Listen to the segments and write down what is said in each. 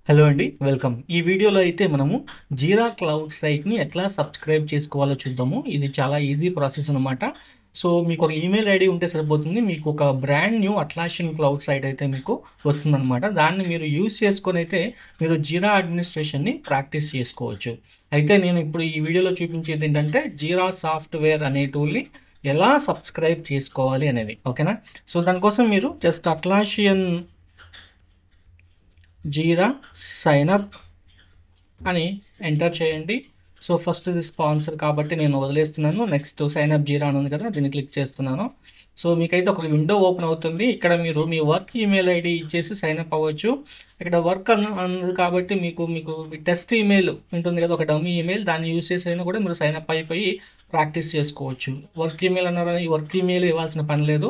Hello అండి, welcome. ఈ వీడియోలో అయితే మనము జీరా క్లౌడ్ సైట్ని ఎట్లా సబ్స్క్రైబ్ చేసుకోవాలో చూద్దాము. ఇది చాలా ఈజీ ప్రాసెస్ అనమాట. సో మీకు ఒక ఈమెయిల్ ఐడి ఉంటే సరిపోతుంది. మీకు ఒక brand new Atlassian cloud site అయితే మీకు వస్తుందన్నమాట. దాన్ని మీరు యూజ్ చేసుకొని అయితే మీరు జీరా అడ్మినిస్ట్రేషన్ని ప్రాక్టీస్ చేసుకోవచ్చు. అయితే నేను ఇప్పుడు ఈ వీడియోలో చూపించేది ఏంటంటే జీరా సాఫ్ట్వేర్ అనే టూల్ని ఎలా సబ్స్క్రైబ్ చేసుకోవాలి అనేది. ఓకేనా? సో దానికోసం మీరు జస్ట్ అట్లాసియన్ జీరా సైన్ అప్ అని ఎంటర్ చేయండి. సో ఫస్ట్ ఇది స్పాన్సర్ కాబట్టి నేను వదిలేస్తున్నాను. నెక్స్ట్ సైన్ అప్ జీరా అని ఉంది కదా, దీన్ని క్లిక్ చేస్తున్నాను. సో మీకైతే ఒక విండో ఓపెన్ అవుతుంది. ఇక్కడ మీరు మీ వర్క్ ఈమెయిల్ ఐడి ఇచ్చేసి సైన్ అప్ అవ్వచ్చు. ఇక్కడ వర్క్ అన్నది కాబట్టి మీకు టెస్ట్ ఈమెయిల్ ఉంటుంది కదా, ఒక డమ్మీ ఈమెయిల్, దాన్ని యూజ్ చేసి అయినా కూడా మీరు సైన్ అప్ అయిపోయి ప్రాక్టీస్ చేసుకోవచ్చు. వర్క్ ఈమెయిల్ అన్నారు, ఈ వర్క్ ఈమెయిల్ ఇవ్వాల్సిన పని లేదు.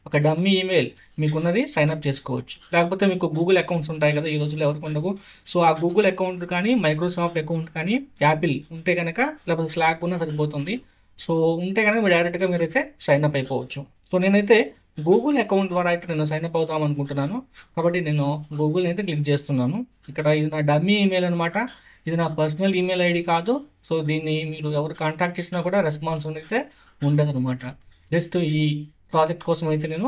ఒక డమ్మీ ఈమెయిల్ మీకున్నది సైన్ అప్ చేసుకోవచ్చు. లేకపోతే మీకు గూగుల్ అకౌంట్స్ ఉంటాయి కదా, ఈ రోజుల్లో ఎవరికి ఉండవు. సో ఆ గూగుల్ అకౌంట్ కానీ మైక్రోసాఫ్ట్ అకౌంట్ కానీ యాపిల్ ఉంటే కనుక, లేకపోతే స్లాక్ ఉన్నా సరిపోతుంది. సో ఉంటే కనుక మీరు డైరెక్ట్గా మీరైతే సైన్ అప్ అయిపోవచ్చు. సో నేనైతే గూగుల్ అకౌంట్ ద్వారా అయితే నేను సైన్ అప్ అవుదాం అనుకుంటున్నాను. కాబట్టి నేను గూగుల్ని అయితే క్లిక్ చేస్తున్నాను. ఇక్కడ ఇది నా డమ్మీ ఈమెయిల్ అనమాట. ఇది నా పర్సనల్ ఈమెయిల్ ఐడి కాదు. సో దీన్ని మీరు ఎవరు కాంటాక్ట్ చేసినా కూడా రెస్పాన్స్ అయితే ఉండదు అనమాట. జస్ట్ ఈ ప్రాజెక్ట్ కోసం అయితే నేను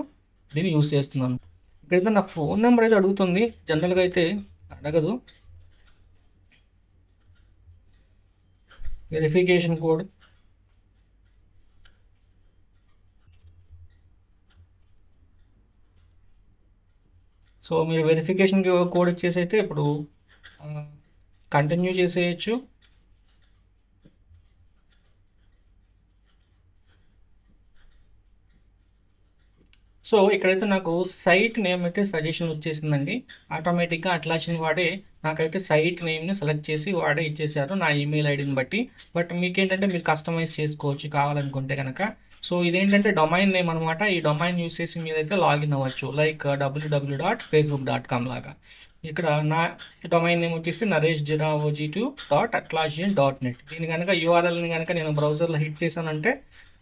దీన్ని యూజ్ చేస్తున్నాను. ఇక్కడైతే నా ఫోన్ నెంబర్ అయితే అడుగుతుంది. జనరల్గా అయితే అడగదు. వెరిఫికేషన్ కోడ్, సో మీరు వెరిఫికేషన్ కోడ్ ఇచ్చేసి అయితే ఇప్పుడు కంటిన్యూ చేసేయచ్చు. సో ఇక్కడైతే నాకు సైట్ నేమ్ అయితే సజెషన్ వచ్చేసిందండి. ఆటోమేటిక్గా అట్లాసియన్ వాడే నాకైతే సైట్ నేమ్ని సెలెక్ట్ చేసి వాడే ఇచ్చేసారు నా ఈమెయిల్ ఐడిని బట్టి. బట్ మీకేంటంటే మీరు కస్టమైజ్ చేసుకోవచ్చు కావాలనుకుంటే కనుక. సో ఇదేంటంటే డొమైన్ నేమ్ అనమాట. ఈ డొమైన్ యూస్ చేసి మీరైతే లాగిన్ అవ్వచ్చు, లైక్ www.facebook.com లాగా. ఇక్కడ నా డొమైన్ నేమ్ వచ్చేసి nareshjiraog2.atlassian.net. దీని కనుక యూఆర్ఎల్ని కనుక నేను బ్రౌజర్లో హిట్ చేశానంటే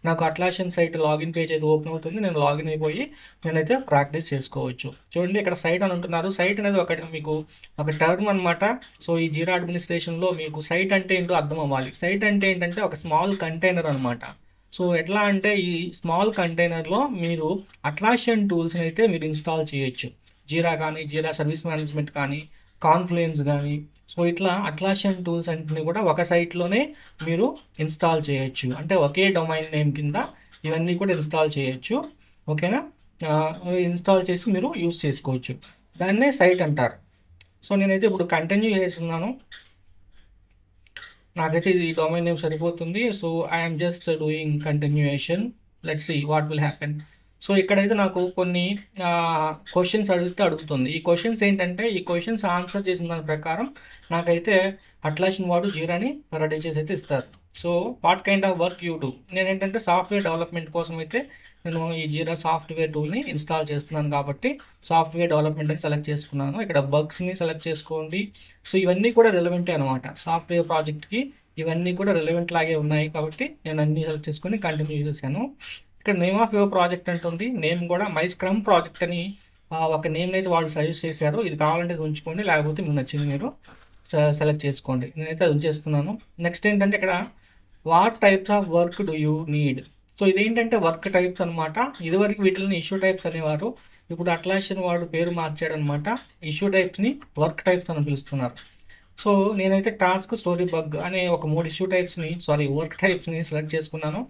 నాకు అట్లాసియన్ సైట్ లాగిన్ పేజ్ అయితే ఓపెన్ అవుతుంది. నేను లాగిన్ అయిపోయి నేనైతే ప్రాక్టీస్ చేసుకోవచ్చు. చూడండి, ఇక్కడ సైట్ అని ఉంటున్నారు. సైట్ అనేది మీకు ఒక టర్మ్ అనమాట. సో ఈ జీరా అడ్మినిస్ట్రేషన్లో మీకు సైట్ అంటే ఏంటో అర్థం అవ్వాలి. సైట్ అంటే ఏంటంటే ఒక స్మాల్ కంటైనర్ అనమాట. సో ఎట్లా అంటే ఈ స్మాల్ కంటైనర్లో మీరు అట్లాసియన్ టూల్స్ని అయితే మీరు ఇన్స్టాల్ చేయొచ్చు. జీరా కానీ, జీరా సర్వీస్ మేనేజ్మెంట్ కానీ, కాన్ఫ్లుయెన్స్ కానీ. సో ఇట్లా అట్లాసియన్ టూల్స్ అన్నింటినీ కూడా ఒక సైట్లోనే మీరు ఇన్స్టాల్ చేయొచ్చు. అంటే ఒకే డొమైన్ నేమ్ కింద ఇవన్నీ కూడా ఇన్స్టాల్ చేయొచ్చు. ఓకేనా? ఇన్స్టాల్ చేసి మీరు యూస్ చేసుకోవచ్చు. దాన్నే సైట్ అంటారు. సో నేనైతే ఇప్పుడు కంటిన్యూ చేస్తున్నాను. నాకైతే ఇది డొమైన్ నేమ్ సరిపోతుంది. So I'm just doing continuation. Let's see what will happen. So ఇక్కడైతే నాకు కొన్ని క్వశ్చన్స్ అడుగుతుంది. ఈ క్వశ్చన్స్ ఏంటంటే, ఈ క్వశ్చన్స్ ఆన్సర్ చేసిన దాని ప్రకారం నాకైతే అట్లాసియన్ వాడు జీరాని రెడీ చేసి అయితే ఇస్తారు. So what kind of work you do? నేను ఏంటంటే సాఫ్ట్వేర్ డెవలప్మెంట్ కోసం అయితే నేను ఈ జీరా సాఫ్ట్వేర్ టూల్ని ఇన్స్టాల్ చేస్తున్నాను కాబట్టి సాఫ్ట్వేర్ డెవలప్మెంట్ అని సెలెక్ట్ చేసుకున్నాను. ఇక్కడ బగ్స్ని సెలెక్ట్ చేసుకోండి. సో ఇవన్నీ కూడా రిలవెంటే అనమాట. సాఫ్ట్వేర్ ప్రాజెక్ట్కి ఇవన్నీ కూడా రిలవెంట్ లాగే ఉన్నాయి కాబట్టి నేను అన్నీ సెలెక్ట్ చేసుకొని కంటిన్యూ చేశాను. ఇక్కడ నేమ్ ఆఫ్ యువర్ ప్రాజెక్ట్ అంటుంది. నేమ్ కూడా మై స్క్రమ్ ప్రాజెక్ట్ అని ఒక నేమ్ అయితే వాళ్ళు సజెస్ట్ చేశారు. ఇది కావాలంటే ఉంచుకోండి, లేకపోతే మీకు నచ్చింది మీరు సెలెక్ట్ చేసుకోండి. నేనైతే అది ఉంచేస్తున్నాను. నెక్స్ట్ ఏంటంటే ఇక్కడ what types of work do you need? So ఇదేంటంటే వర్క్ టైప్స్ అనమాట. ఇదివరకు వీటిని ఇష్యూ టైప్స్ అనేవారు. ఇప్పుడు అట్లాసియన్ వాడు పేరు మార్చాడు అనమాట. ఇష్యూ టైప్స్ని వర్క్ టైప్స్ అని పిలుస్తున్నారు. సో నేనైతే టాస్క్, స్టోరీ, బగ్ అనే ఒక 3 వర్క్ టైప్స్ని సెలెక్ట్ చేసుకున్నాను.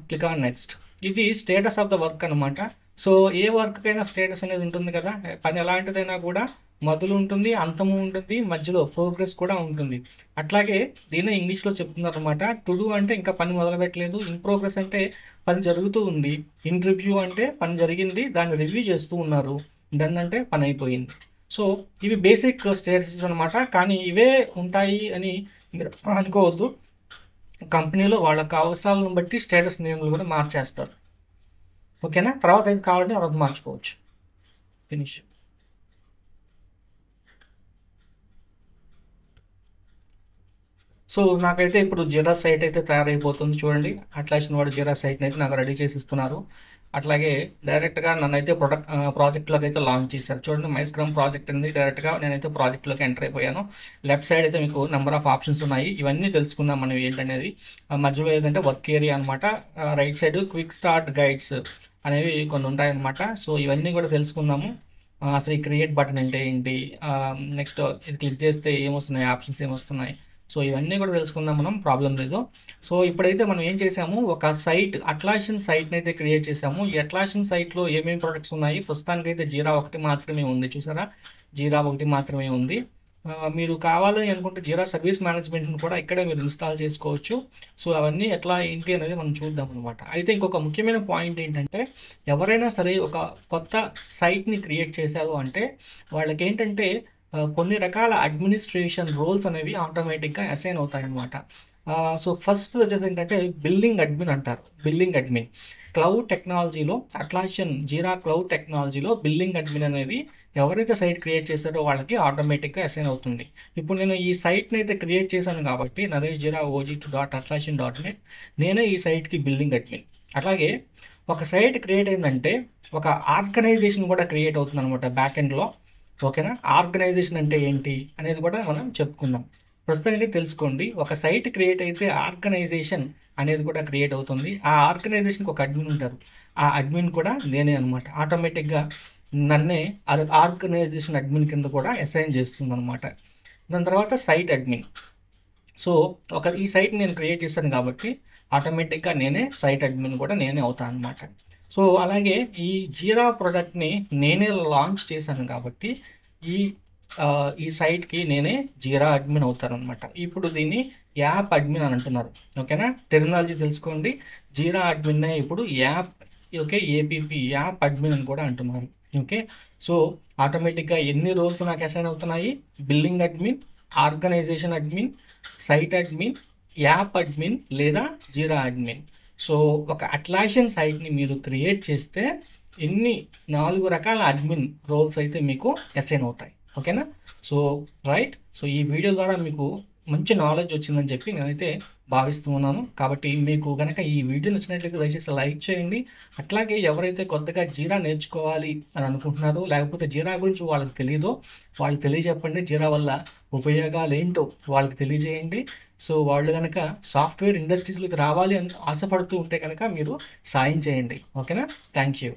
Click on next. ఇది స్టేటస్ ఆఫ్ ద వర్క్ అనమాట. సో ఏ వర్క్కైనా స్టేటస్ అనేది ఉంటుంది కదా. పని ఎలాంటిదైనా కూడా మొదలు ఉంటుంది, అంతము ఉంటుంది, మధ్యలో ప్రోగ్రెస్ కూడా ఉంటుంది. అట్లాగే దీన్ని ఇంగ్లీష్లో చెప్తున్నారు అనమాట. టు డూ అంటే ఇంకా పని మొదలు పెట్టలేదు. ఇన్ ప్రోగ్రెస్ అంటే పని జరుగుతూ ఉంది. ఇన్ రివ్యూ అంటే పని జరిగింది, దాన్ని రివ్యూ చేస్తూ ఉన్నారు. డన్ అంటే పని అయిపోయింది. సో ఇవి బేసిక్ స్టేటసెస్ అనమాట. కానీ ఇవే ఉంటాయి అని మీరు అనుకోవద్దు. కంపెనీలో వాళ్ళకి అవసరాలను బట్టి స్టేటస్ నేమ్లు కూడా మార్చేస్తారు. ఓకేనా? తర్వాత అయితే కావాలంటే తర్వాత మార్చుకోవచ్చు. ఫినిష్. సో నాకైతే ఇప్పుడు జీరా సైట్ అయితే తయారైపోతుంది. చూడండి, అట్లాసియన్ వాడు జీరా సైట్ని అయితే నాకు రెడీ చేసి ఇస్తున్నారు. అట్లాగే డైరెక్ట్గా నన్నైతే ప్రాజెక్ట్లోకి అయితే లాంచ్ చేశారు. చూడండి, మై స్క్రమ్ ప్రాజెక్ట్ అనేది డైరెక్ట్గా నేనైతే ప్రాజెక్ట్లోకి ఎంటర్ అయిపోయాను. లెఫ్ట్ సైడ్ అయితే మీకు నెంబర్ ఆఫ్ ఆప్షన్స్ ఉన్నాయి. ఇవన్నీ తెలుసుకుందాం మనం ఏంటనేది. మధ్యలో ఏదంటే వర్క్ ఏరియా అనమాట. Right side quick start guides అనేవి కొన్ని ఉంటాయన్నమాట. సో ఇవన్నీ కూడా తెలుసుకుందాము. అసలు ఈ క్రియేట్ బటన్ అంటే ఏంటి, నెక్స్ట్ ఇది క్లిక్ చేస్తే ఏమొస్తున్నాయి, ఆప్షన్స్ ఏమొస్తున్నాయి, సో ఇవన్నీ కూడా తెలుసుకుందాం మనం, ప్రాబ్లం లేదు. సో ఇప్పుడైతే మనం ఏం చేసాము, ఒక సైట్ అట్లాషన్ సైట్ని అయితే క్రియేట్ చేసాము. ఈ అట్లాషన్ సైట్లో ఏమేమి ప్రొడక్ట్స్ ఉన్నాయి, ప్రస్తుతానికైతే జీరా 1 మాత్రమే ఉంది. చూసారా, జీరా 1 మాత్రమే ఉంది. మీరు కావాలని అనుకుంటే జీరా సర్వీస్ మేనేజ్మెంట్ని కూడా ఇక్కడే మీరు ఇన్స్టాల్ చేసుకోవచ్చు. సో అవన్నీ ఎట్లా ఏంటి అనేది మనం చూద్దాం అనమాట. అయితే ఇంకొక ముఖ్యమైన పాయింట్ ఏంటంటే, ఎవరైనా సరే ఒక కొత్త సైట్ని క్రియేట్ చేశారు అంటే వాళ్ళకి ఏంటంటే కొన్ని రకాల అడ్మినిస్ట్రేషన్ రోల్స్ అనేవి ఆటోమేటిక్గా అసైన్ అవుతాయన్నమాట. సో ఫస్ట్ వచ్చేసి ఏంటంటే బిల్డింగ్ అడ్మిన్ అంటారు. బిల్డింగ్ అడ్మిన్ క్లౌడ్ టెక్నాలజీలో, అట్లాషన్ జీరా క్లౌడ్ టెక్నాలజీలో బిల్డింగ్ అడ్మిన్ అనేది ఎవరైతే సైట్ క్రియేట్ చేశారో వాళ్ళకి ఆటోమేటిక్గా అసైన్ అవుతుంది. ఇప్పుడు నేను ఈ సైట్ని అయితే క్రియేట్ చేశాను కాబట్టి నరేష్ జీరా og2.atlassian.net, నేనే ఈ సైట్కి బిల్డింగ్ అడ్మిన్. అలాగే ఒక సైట్ క్రియేట్ అయిందంటే ఒక ఆర్గనైజేషన్ కూడా క్రియేట్ అవుతుంది అనమాట బ్యాక్ ఎండ్లో. ఓకేనా, ఆర్గనైజేషన్ అంటే ఏంటి అనేది కూడా మనం చెప్పుకుందాం. ప్రస్తుతానికి తెలుసుకోండి, ఒక సైట్ క్రియేట్ అయితే ఆర్గనైజేషన్ అనేది కూడా క్రియేట్ అవుతుంది. ఆ ఆర్గనైజేషన్కి ఒక అడ్మిన్ ఉంటారు. ఆ అడ్మిన్ కూడా నేనే అనమాట. ఆటోమేటిక్గా నన్నే ఆర్గనైజేషన్ అడ్మిన్ కింద కూడా అసైన్ చేస్తుంది అనమాట. దాని తర్వాత సైట్ అడ్మిన్. సో ఈ సైట్ నేను క్రియేట్ చేశాను కాబట్టి ఆటోమేటిక్గా నేనే సైట్ అడ్మిన్ కూడా నేనే అవుతాను అనమాట. సో అలాగే ఈ జీరా ప్రోడక్ట్ని నేనే లాంచ్ చేశాను కాబట్టి ఈ సైట్కి నేనే జీరా అడ్మిన్ అవుతాను అనమాట. ఇప్పుడు దీన్ని యాప్ అడ్మిన్ అని అంటున్నారు. ఓకేనా, టెర్మినాలజీ తెలుసుకోండి. జీరా అడ్మిన్నే ఇప్పుడు app, okay, APP app admin అని కూడా అంటున్నారు. ఓకే, సో ఆటోమేటిక్గా ఎన్ని రోల్స్ నాకు అసైన్ అవుతున్నాయి, building admin, organisation admin, site admin, app admin లేదా జీరా అడ్మిన్. సో ఒక అట్లాషన్ సైట్ని మీరు క్రియేట్ చేస్తే ఎన్ని 4 రకాల అడ్మిన్ రోల్స్ అయితే మీకు అసైన్ అవుతాయి. ఓకేనా, సో రైట్. సో ఈ వీడియో ద్వారా మీకు మంచి నాలెడ్జ్ వచ్చిందని చెప్పి నేనైతే భావిస్తూ ఉన్నాను. కాబట్టి మీకు కనుక ఈ వీడియో నచ్చినట్లయితే దయచేసి లైక్ చేయండి. అట్లాగే ఎవరైతే కొత్తగా జీరా నేర్చుకోవాలి అని అనుకుంటున్నారో, లేకపోతే జీరా గురించి వాళ్ళకి తెలియదో వాళ్ళకి తెలియజెప్పండి. జీరా వల్ల ఉపయోగాలు ఏంటో వాళ్ళకి తెలియజేయండి. సో వాళ్ళు కనుక సాఫ్ట్వేర్ ఇండస్ట్రీస్లోకి రావాలి అని ఆశపడుతూ ఉంటే కనుక మీరు సాయం చేయండి. ఓకేనా, థ్యాంక్ యూ.